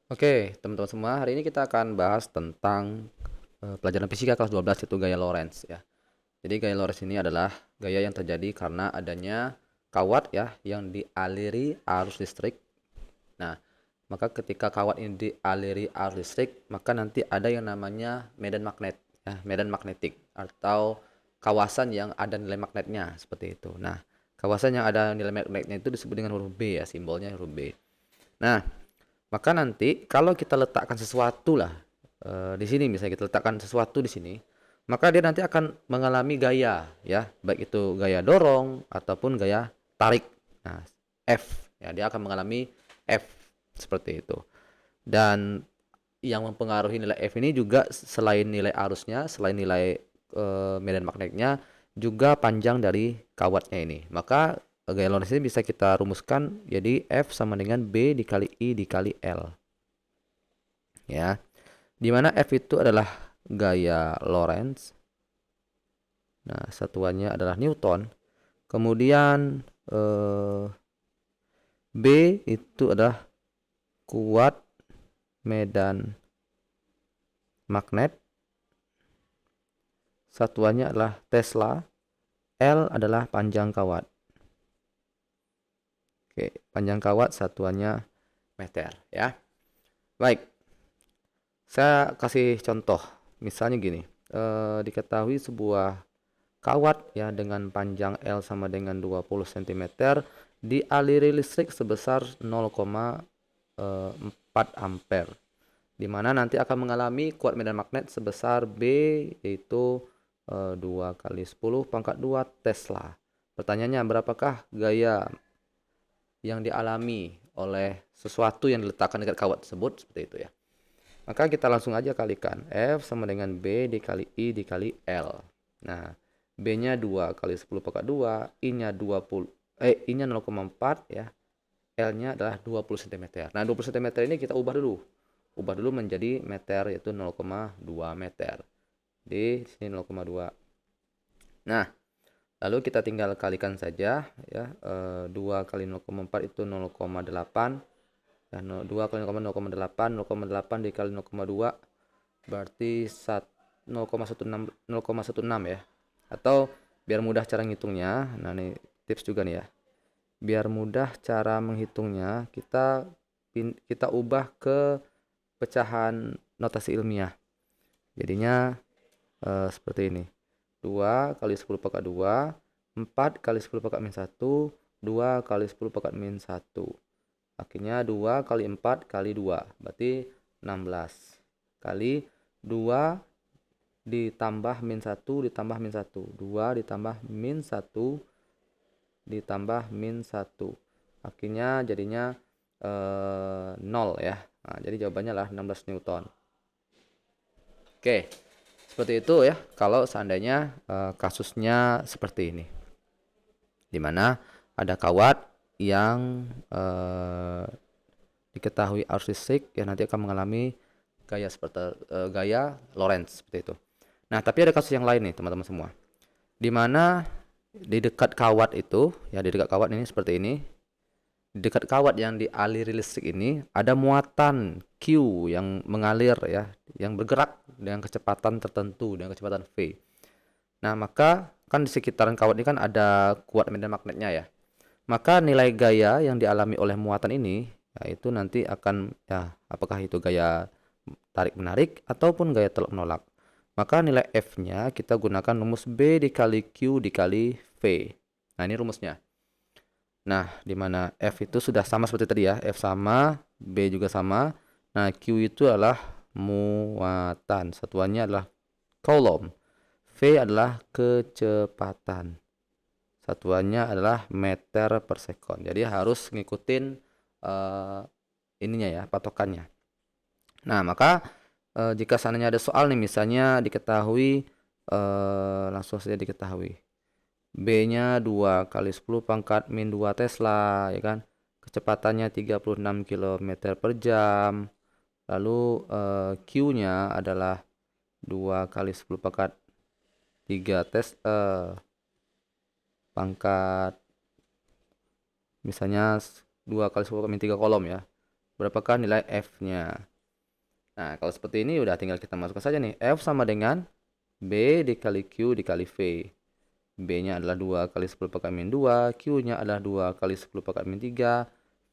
Oke, teman-teman semua, hari ini kita akan bahas tentang pelajaran fisika kelas 12 yaitu gaya Lorentz ya. Jadi gaya Lorentz ini adalah gaya yang terjadi karena adanya kawat ya yang dialiri arus listrik. Nah, maka ketika kawat ini dialiri arus listrik, maka nanti ada yang namanya medan magnet ya, medan magnetik atau kawasan yang ada nilai magnetnya seperti itu. Nah, kawasan yang ada nilai magnetnya itu disebut dengan huruf B ya, simbolnya huruf B. Nah, maka nanti kalau kita letakkan sesuatu lah di sini, misalnya kita letakkan sesuatu di sini, maka dia nanti akan mengalami gaya ya, baik itu gaya dorong ataupun gaya tarik. Nah, F ya, dia akan mengalami F seperti itu. Dan yang mempengaruhi nilai F ini juga selain nilai arusnya, selain nilai medan magnetnya, juga panjang dari kawatnya ini. Maka gaya Lorentz ini bisa kita rumuskan jadi F sama dengan B dikali I dikali L. Ya, di mana F itu adalah gaya Lorentz. Nah, satuannya adalah Newton. Kemudian B itu adalah kuat medan magnet. Satuannya adalah Tesla. L adalah panjang kawat. Oke, panjang kawat satuannya meter ya. Baik, saya kasih contoh. Misalnya gini, diketahui sebuah kawat ya dengan panjang L sama dengan 20 cm dialiri listrik sebesar 0,4 ampere, di mana nanti akan mengalami kuat medan magnet sebesar B yaitu 2 kali 10 pangkat 2 Tesla. Pertanyaannya, berapakah gaya yang dialami oleh sesuatu yang diletakkan dekat kawat tersebut seperti itu ya. Maka kita langsung aja kalikan F sama dengan B dikali I dikali L. Nah, B-nya 2 kali 10 pangkat 2, I-nya 20 I-nya 0,4 ya. L-nya adalah 20 cm. Nah, 20 cm ini kita ubah dulu. Ubah dulu menjadi meter yaitu 0,2 meter. Di sini 0,2. Nah, lalu kita tinggal kalikan saja ya. 2 kali 0,4 itu 0,8. Dan 2 kali 0,8, 0,8 dikali 0,2 berarti 0,16 ya. Atau biar mudah cara ngitungnya, nah ini tips juga nih ya. Biar mudah cara menghitungnya, kita ubah ke pecahan notasi ilmiah. Jadinya seperti ini. 2 kali 10 pangkat 2, 4 kali 10 pangkat min 1, 2 kali 10 pangkat min 1. Akhirnya 2 kali 4 kali 2, berarti 16. Kali 2 ditambah min 1 ditambah min 1. 2 ditambah min 1 ditambah min 1. Akhirnya jadinya 0 ya. Nah, jadi jawabannya adalah 16 Newton. Oke, seperti itu ya kalau seandainya kasusnya seperti ini. Dimana ada kawat yang diketahui arus listrik yang nanti akan mengalami gaya seperti gaya Lorentz seperti itu. Nah, tapi ada kasus yang lain nih teman-teman semua. Di mana di dekat kawat itu, ya di dekat kawat ini seperti ini. Di dekat kawat yang dialiri listrik ini ada muatan Q yang mengalir ya, yang bergerak dengan kecepatan tertentu, dengan kecepatan V. Nah, maka kan di sekitaran kawat ini kan ada kuat medan magnetnya ya. Maka nilai gaya yang dialami oleh muatan ini yaitu nanti akan ya apakah itu gaya tarik menarik ataupun gaya tolak menolak. Maka nilai F-nya kita gunakan rumus B dikali Q dikali V. Nah, ini rumusnya. Nah, di mana F itu sudah sama seperti tadi ya. F sama, B juga sama. Nah, Q itu adalah muatan. Satuannya adalah Coulomb. V adalah kecepatan. Satuannya adalah meter per sekon. Jadi harus ngikutin ininya ya, patokannya. Nah, maka jika seandainya ada soal nih, misalnya diketahui langsung saja diketahui B-nya 2 kali 10 pangkat min 2 Tesla ya kan. Kecepatannya 36 km per jam. Lalu Q-nya adalah 2 kali 10 pangkat 3 pangkat misalnya 2 kali 10 pangkat min 3 kolom ya. berapakah nilai F-nya. Nah, kalau seperti ini udah tinggal kita masukkan saja nih. F sama dengan B dikali Q dikali V. B-nya adalah 2 kali 10 pangkat min 2, Q-nya adalah 2 kali 10 pangkat min 3,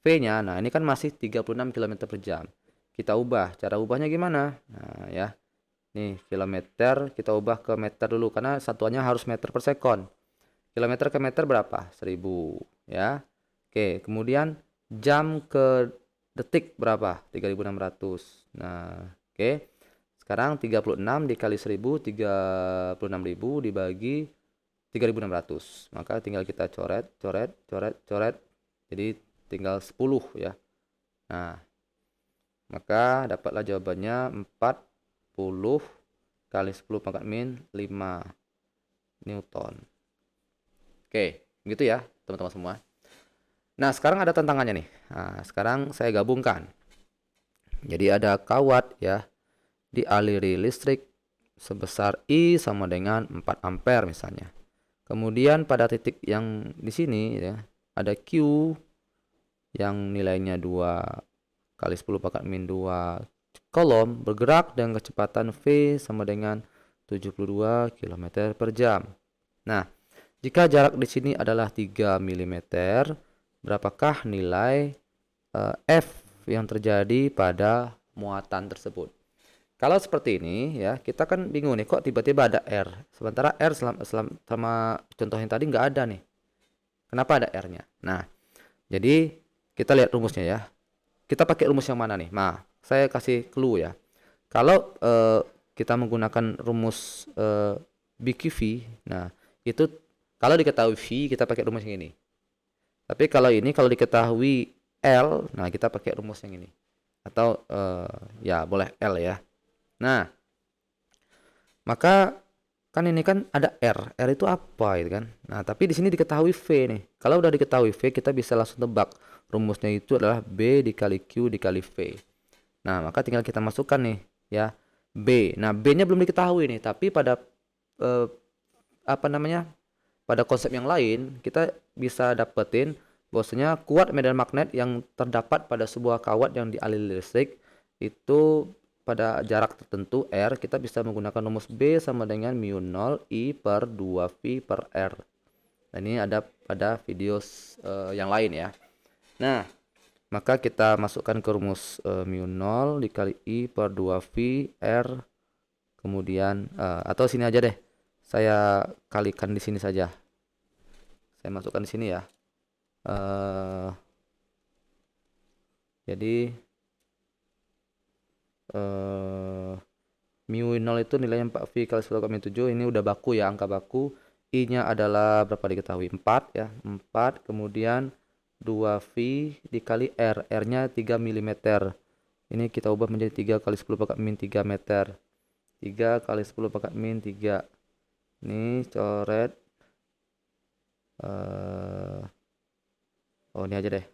V-nya, nah ini kan masih 36 km per jam. Kita ubah, cara ubahnya gimana? Nah ya, nih kilometer kita ubah ke meter dulu, karena satuannya harus meter per sekon. Kilometer ke meter berapa? 1000 ya. Oke, kemudian jam ke detik berapa? 3600. Nah, oke. Sekarang 36 dikali 1000, 36.000 dibagi 3600. Maka tinggal kita coret. Jadi tinggal 10 ya. Nah, maka dapatlah jawabannya 40 kali 10 pangkat min 5 Newton. Oke, gitu ya teman-teman semua. Nah, sekarang ada tantangannya nih. Nah, sekarang saya gabungkan. Jadi ada kawat ya, dialiri listrik sebesar I sama dengan 4 ampere misalnya. Kemudian pada titik yang di sini ya, ada Q yang nilainya 2 kali 10 pangkat min 2 kolom bergerak dengan kecepatan V sama dengan 72 km per jam. Nah, jika jarak di sini adalah 3 mm, berapakah nilai F yang terjadi pada muatan tersebut? Kalau seperti ini ya, kita kan bingung nih, kok tiba-tiba ada R. Sementara R selama contoh yang tadi nggak ada nih. Kenapa ada R-nya? Nah, jadi kita lihat rumusnya ya. Kita pakai rumus yang mana nih? Nah, saya kasih clue ya. Kalau kita menggunakan rumus BQV, nah itu kalau diketahui V kita pakai rumus yang ini. Tapi kalau ini kalau diketahui L, nah kita pakai rumus yang ini. Atau ya boleh L ya. Nah, maka kan ini kan ada R. R itu apa gitu kan? Nah, tapi di sini diketahui V nih. Kalau udah diketahui V, kita bisa langsung tebak. Rumusnya itu adalah B dikali Q dikali V. Nah, maka tinggal kita masukkan nih ya. B. Nah, B-nya belum diketahui nih, tapi pada apa namanya? Pada konsep yang lain, kita bisa dapetin bahwasanya kuat medan magnet yang terdapat pada sebuah kawat yang dialiri listrik itu pada jarak tertentu R, kita bisa menggunakan rumus B sama dengan mu 0 I per 2V per R. Nah, ini ada pada video yang lain ya. Nah, maka kita masukkan ke rumus mu 0 dikali I per 2V R. Kemudian atau sini aja deh. Saya kalikan di sini saja. Saya masukkan di sini ya. Jadi mu 0 itu nilainya 4V kali 10 kali 7. Ini udah baku ya, angka baku. I-nya adalah berapa diketahui? 4 ya. 4. Kemudian 2V dikali R. R-nya 3 mm. Ini kita ubah menjadi 3 kali 10 pangkat min 3 meter. 3 kali 10 pangkat min 3. Ini coret. Oh, ini aja deh.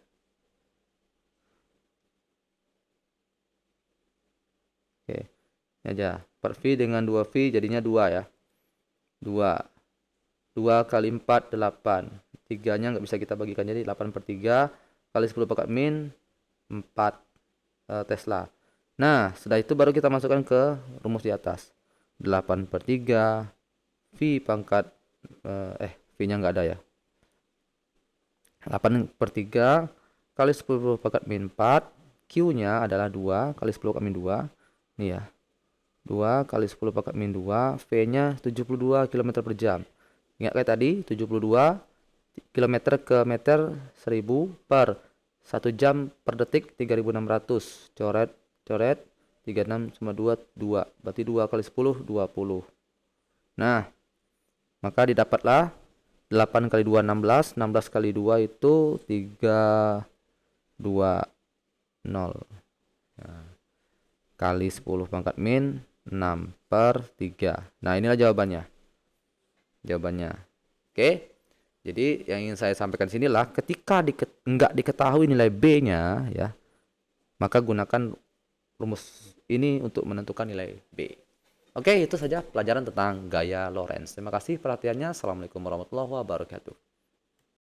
Oke. Ini aja. Per V dengan 2V jadinya 2 ya. 2. 2 kali 4, 8. 3-nya nggak bisa kita bagikan, jadi 8 per 3 kali 10 pangkat min 4 Tesla. Nah, setelah itu baru kita masukkan ke rumus di atas. 8 per 3 V pangkat V-nya nggak ada ya. 8 per 3 kali 10 pangkat min 4. Q-nya adalah 2 kali 10 pangkat min 2. Nih ya. 2 kali 10 pangkat min 2. V-nya 72 km per jam. Ingat kayak tadi, 72 km ke meter 1000 per 1 jam per detik 3600. Coret 36 sama 2 2. Berarti 2 kali 10 20. Nah, maka didapatlah 8 kali 2 16, 16 kali 2 itu 320. Nah, kali 10 pangkat min 6 per 3. Nah, inilah jawabannya. Oke. Jadi yang ingin saya sampaikan sinilah ketika nggak diketahui nilai B-nya ya, maka gunakan rumus ini untuk menentukan nilai B. Oke, itu saja pelajaran tentang gaya Lorentz. Terima kasih perhatiannya. Assalamualaikum warahmatullahi wabarakatuh.